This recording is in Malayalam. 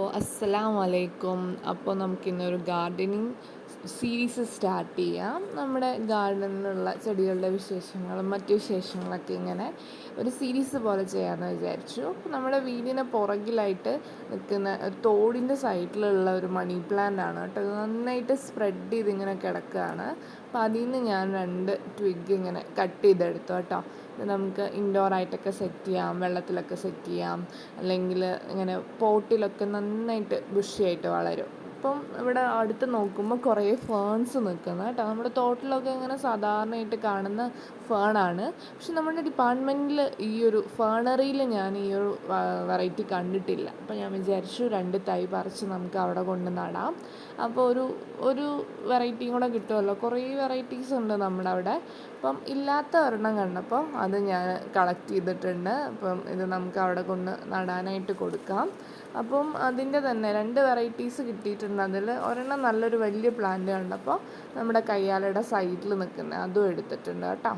അസ്സലാമു അലൈക്കും. അപ്പോൾ നമുക്കിന്നൊരു ഗാർഡനിങ് സീരീസ് സ്റ്റാർട്ട് ചെയ്യാം. നമ്മുടെ ഗാർഡനിലുള്ള ചെടികളുടെ വിശേഷങ്ങളും മറ്റു വിശേഷങ്ങളൊക്കെ ഇങ്ങനെ ഒരു സീരീസ് പോലെ ചെയ്യാമെന്ന് വിചാരിച്ചു. അപ്പോൾ നമ്മുടെ വീടിന് പുറകിലായിട്ട് നിൽക്കുന്ന ഒരു തോടിൻ്റെ സൈഡിലുള്ള ഒരു മണി പ്ലാന്റ് ആണ് കേട്ടോ. ഇത് നന്നായിട്ട് സ്പ്രെഡ് ചെയ്തിങ്ങനെ കിടക്കുകയാണ്. അപ്പോൾ അതിൽ നിന്ന് ഞാൻ 2 ട്വിഗ് ഇങ്ങനെ കട്ട് ചെയ്തെടുത്തു കേട്ടോ. ഇത് നമുക്ക് ഇൻഡോറായിട്ടൊക്കെ സെറ്റ് ചെയ്യാം, വെള്ളത്തിലൊക്കെ സെറ്റ് ചെയ്യാം, അല്ലെങ്കിൽ ഇങ്ങനെ പോട്ടിലൊക്കെ നന്നായിട്ട് ബുഷിയായിട്ട് വളരും. ഇപ്പം ഇവിടെ അടുത്ത് നോക്കുമ്പോൾ കുറേ ഫേൺസ് നിൽക്കുന്നത് കേട്ടോ. നമ്മുടെ തോട്ടിലൊക്കെ ഇങ്ങനെ സാധാരണയായിട്ട് കാണുന്ന ഫേണാണ്. പക്ഷെ നമ്മുടെ ഡിപ്പാർട്ട്മെൻറ്റിൽ ഈ ഒരു ഫേണറിയിൽ ഞാൻ ഈ ഒരു വെറൈറ്റി കണ്ടിട്ടില്ല. അപ്പോൾ ഞാൻ വിചാരിച്ചു 2 തൈ പറിച്ച് നമുക്ക് അവിടെ കൊണ്ട് നടാം. അപ്പോൾ ഒരു വെറൈറ്റിയും കൂടെ കിട്ടുമല്ലോ. കുറേ വെറൈറ്റീസ് ഉണ്ട് നമ്മുടെ അവിടെ. അപ്പം ഇല്ലാത്ത ഒരെണ്ണം കണ്ടപ്പോൾ അത് ഞാൻ കളക്ട് ചെയ്തിട്ടുണ്ട്. അപ്പം ഇത് നമുക്ക് അവിടെ കൊണ്ട് നടാനായിട്ട് കൊടുക്കാം. അപ്പം അതിൻ്റെ തന്നെ 2 വെറൈറ്റീസ് കിട്ടിയിട്ടുണ്ട്. അതിൽ ഒരെണ്ണം നല്ലൊരു വലിയ പ്ലാന്റ് കണ്ടപ്പോൾ നമ്മുടെ കയ്യാലയുടെ സൈഡിൽ നിൽക്കുന്നത് അതും എടുത്തിട്ടുണ്ട് കേട്ടോ.